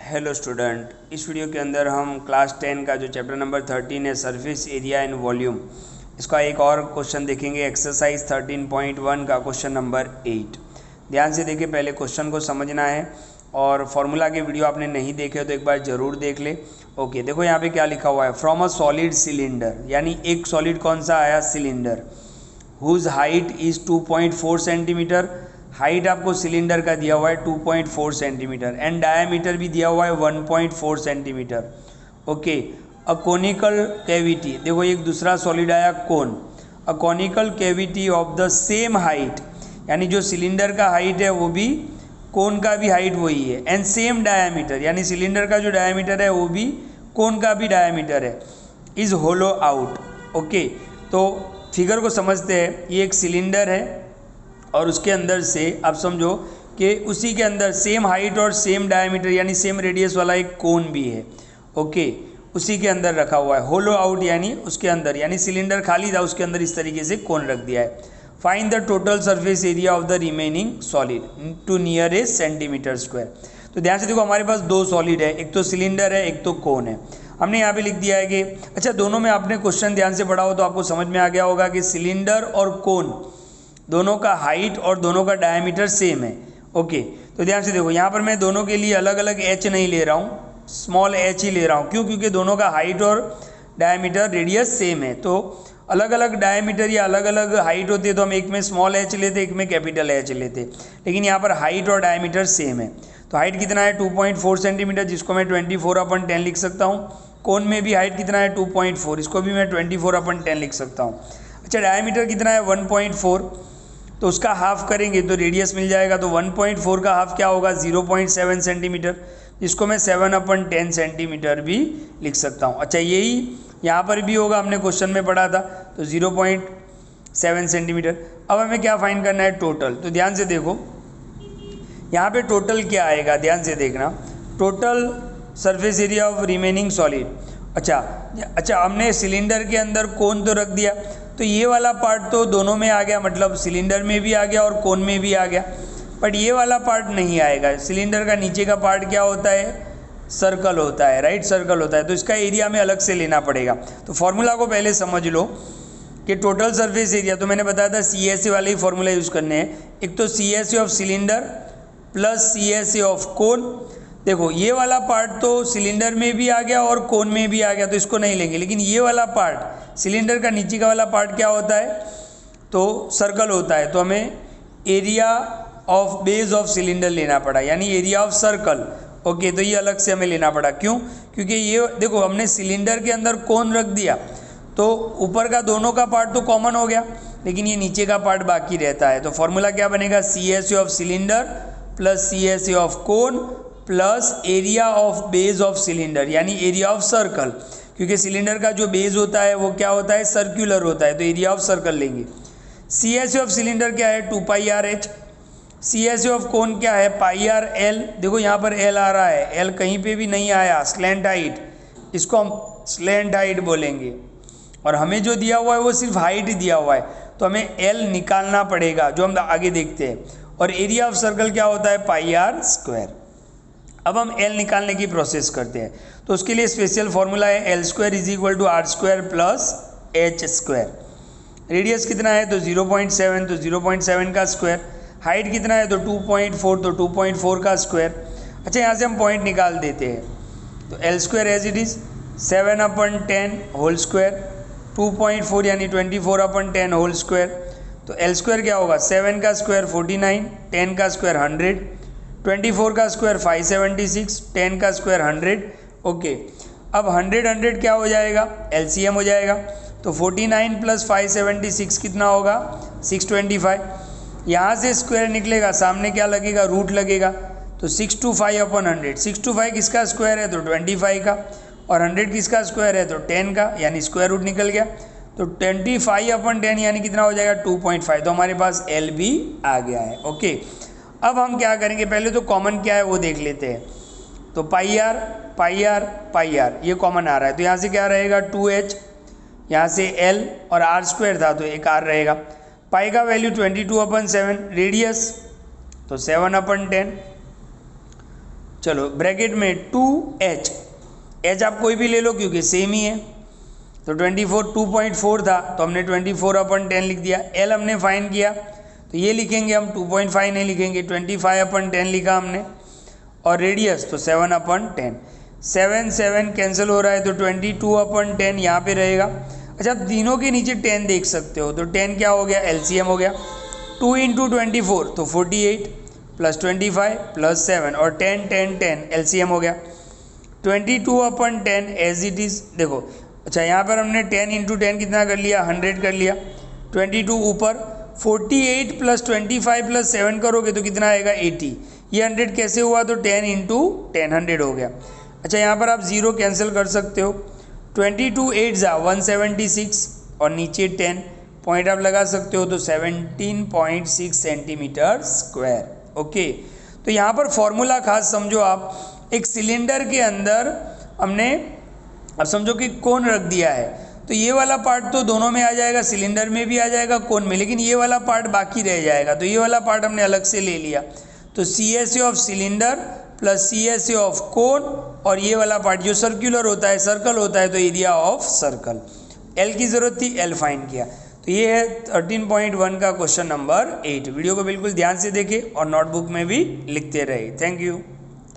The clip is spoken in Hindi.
हेलो स्टूडेंट, इस वीडियो के अंदर हम क्लास 10 का जो चैप्टर नंबर 13 है सरफेस एरिया एंड वॉल्यूम, इसका एक और क्वेश्चन देखेंगे। एक्सरसाइज 13.1 का क्वेश्चन नंबर 8। ध्यान से देखिए, पहले क्वेश्चन को समझना है और फॉर्मूला के वीडियो आपने नहीं देखे तो एक बार ज़रूर देख ले। ओके, देखो यहाँ पे क्या लिखा हुआ है, फ्रॉम अ सॉलिड सिलेंडर, यानी एक सॉलिड कौन सा आया, cylinder, whose height is 2.4 centimetre. Height आपको सिलेंडर का दिया हुआ है 2.4 सेंटीमीटर एंड डायामीटर भी दिया हुआ है 1.4 centimetre. Okay, a conical cavity, देखो एक दूसरा सॉलिड आया cone, a conical cavity of the same height, यानी जो सिलेंडर का हाइट है वो भी कोन का भी हाइट वही है, एंड सेम डायामीटर, यानी सिलेंडर का जो डायामीटर है वो भी कोन का भी डायामीटर है, इज़ होलो आउट। ओके, तो फिगर को समझते हैं। ये एक सिलेंडर है और उसके अंदर से आप समझो कि उसी के अंदर सेम हाइट और सेम डायमीटर यानी सेम रेडियस वाला एक कोन भी है। ओके, उसी के अंदर रखा हुआ है, होलो आउट यानी उसके अंदर, यानी सिलेंडर खाली था उसके अंदर इस तरीके से कोन रख दिया है। Find the total surface area of the remaining solid to near a centimetre square. तो ध्यान से देखो, हमारे पास दो सॉलिड है, एक तो सिलेंडर है एक तो कोन है। हमने यहाँ पे लिख दिया है कि अच्छा, दोनों में आपने क्वेश्चन ध्यान से पढ़ा हो तो आपको समझ में आ गया होगा कि सिलेंडर और कोन दोनों का हाइट और दोनों का डायमीटर सेम है। ओके, तो ध्यान से देखो, यहाँ पर मैं दोनों के लिए अलग अलग एच नहीं ले रहा हूँ, स्मॉल एच ही ले रहा हूँ। क्यों? क्योंकि दोनों का हाइट और डायमीटर रेडियस सेम है। तो अलग अलग डायमीटर या अलग अलग हाइट होती है तो हम एक में स्मॉल एच लेते, एक में कैपिटल एच लेते, लेकिन यहाँ पर हाइट और डायमीटर सेम है। तो हाइट कितना है 2.4 सेंटीमीटर, जिसको मैं 24/10 लिख सकता हूँ। कोन में भी हाइट कितना है 2.4, इसको भी मैं 24/10 लिख सकता हूँ। अच्छा, डायमीटर कितना है 1.4, तो उसका हाफ करेंगे तो रेडियस मिल जाएगा। तो 1.4 का हाफ क्या होगा, 0.7 सेंटीमीटर, जिसको मैं 7/10 सेंटीमीटर भी लिख सकता हूँ। अच्छा, यही यहाँ पर भी होगा, हमने क्वेश्चन में पढ़ा था, तो 0.7 सेंटीमीटर। अब हमें क्या फाइंड करना है, टोटल। तो ध्यान से देखो, यहाँ पे टोटल क्या आएगा, ध्यान से देखना, total surface area of remaining solid. अच्छा, हमने सिलेंडर के अंदर कोन तो रख दिया, तो ये वाला पार्ट तो दोनों में आ गया, मतलब सिलेंडर में भी आ गया और कोन में भी आ गया, बट ये वाला पार्ट नहीं आएगा। सिलेंडर का नीचे का पार्ट क्या होता है, सर्कल होता है, राइट, सर्कल होता है, तो इसका एरिया में अलग से लेना पड़ेगा। तो फॉर्मूला को पहले समझ लो कि टोटल सरफेस एरिया, तो मैंने बताया था CSA वाले ही फॉर्मूला यूज़ करने हैं। एक तो CSA of cylinder plus CSA of cone. देखो, ये वाला पार्ट तो सिलेंडर में भी आ गया और कोन में भी आ गया, तो इसको नहीं लेंगे, लेकिन ये वाला पार्ट सिलेंडर का नीचे का वाला पार्ट क्या होता है, तो सर्कल होता है, तो हमें area of base of cylinder लेना पड़ा, यानी एरिया ऑफ सर्कल। ओके, तो ये अलग से हमें लेना पड़ा। क्यों? क्योंकि ये देखो, हमने सिलेंडर के अंदर कोन रख दिया तो ऊपर का दोनों का पार्ट तो कॉमन हो गया, लेकिन ये नीचे का पार्ट बाकी रहता है। तो फॉर्मूला क्या बनेगा, CSA of cylinder plus CSA of cone plus area of base of cylinder, यानी एरिया ऑफ सर्कल, क्योंकि सिलेंडर का जो बेस होता है वो क्या होता है, सर्कुलर होता है, तो एरिया ऑफ सर्कल लेंगे। CSA ऑफ सिलेंडर क्या है 2πRh, CSA ऑफ कोन क्या है πRL। देखो यहाँ पर L आ रहा है, L कहीं पे भी नहीं आया, स्लैंट हाइट, इसको हम स्लैंट हाइट बोलेंगे, और हमें जो दिया हुआ है वो सिर्फ हाइट दिया हुआ है, तो हमें L निकालना पड़ेगा, जो हम आगे देखते हैं। और एरिया ऑफ सर्कल क्या होता है, πr²। अब हम L निकालने की प्रोसेस करते हैं, तो उसके लिए स्पेशल फॉर्मूला है L² = R² plus H²। Radius कितना है, तो 0.7, तो 0.7 का स्क्वायर। हाइट कितना है, तो 2.4, तो 2.4 का स्क्वायर। अच्छा, यहाँ से हम पॉइंट निकाल देते हैं, तो L² as it is 7/10 whole square, 2.4 यानी 24/10 होल स्क्वायर। तो L² क्या होगा, 7 का स्क्वायर 49, 10 का स्क्वायर 100, 24 का स्क्वायर 576, 10 का स्क्वायर 100। ओके, अब 100 क्या हो जाएगा, LCM हो जाएगा, तो 49 प्लस 576 कितना होगा, 625। यहाँ से स्क्वायर निकलेगा, सामने क्या लगेगा, रूट लगेगा, तो 625/100। 625 किसका स्क्वायर है, तो 25 का, और 100 किसका स्क्वायर है, तो 10 का, यानी स्क्वायर रूट निकल गया, तो 25/10 यानी कितना हो जाएगा 2.5। तो हमारे पास L भी आ गया है। ओके, अब हम क्या करेंगे, पहले तो कॉमन क्या है वो देख लेते हैं। तो πr ये कॉमन आ रहा है, तो यहाँ से क्या रहेगा 2h, यहाँ से L और R² था तो एक R रहेगा। पाई का वैल्यू 22/7, रेडियस तो 7/10, चलो ब्रैकेट में 2h, h आप कोई भी ले लो क्योंकि सेम ही है, तो 24 2.4 था तो हमने 24/10 लिख दिया। l हमने फाइंड किया तो ये लिखेंगे हम, 2.5 नहीं लिखेंगे, 25/10 लिखा हमने, और रेडियस तो 7/10, 7 7 कैंसिल हो रहा है तो 22/10 यहाँ पे रहेगा। अच्छा, आप तीनों के नीचे 10 देख सकते हो, तो 10 क्या हो गया, एलसीएम हो गया, 2 × 24 तो 48 + 25 + 7 और 10 10 10 एलसीएम हो गया, 22/10 एज इट इज़। देखो अच्छा, यहाँ पर हमने 10 × 10 कितना कर लिया, 100 कर लिया, 22 ऊपर, 48 + 25 + 7 करोगे तो कितना आएगा, 80। ये 100 कैसे हुआ, तो 10 × 10 100 हो गया। अच्छा, यहाँ पर आप 0 कैंसिल कर सकते हो, 22 8 176 और नीचे 10 पॉइंट आप लगा सकते हो, तो 17.6 सेंटीमीटर स्क्वायर। ओके, तो यहाँ पर फॉर्मूला खास समझो आप, एक सिलेंडर के अंदर हमने अब समझो कि कोन रख दिया है, तो ये वाला पार्ट तो दोनों में आ जाएगा, सिलेंडर में भी आ जाएगा, कोन में, लेकिन ये वाला पार्ट बाकी रह जाएगा, तो ये वाला पार्ट हमने अलग से ले लिया, तो CSA of cylinder plus CSA of cone, और ये वाला पार्ट जो सर्कुलर होता है, सर्कल होता है, तो एरिया ऑफ सर्कल। L की ज़रूरत थी, L फाइंड किया, तो ये है 13.1 का क्वेश्चन नंबर 8। वीडियो को बिल्कुल ध्यान से देखें और नोटबुक में भी लिखते रहे। Thank you.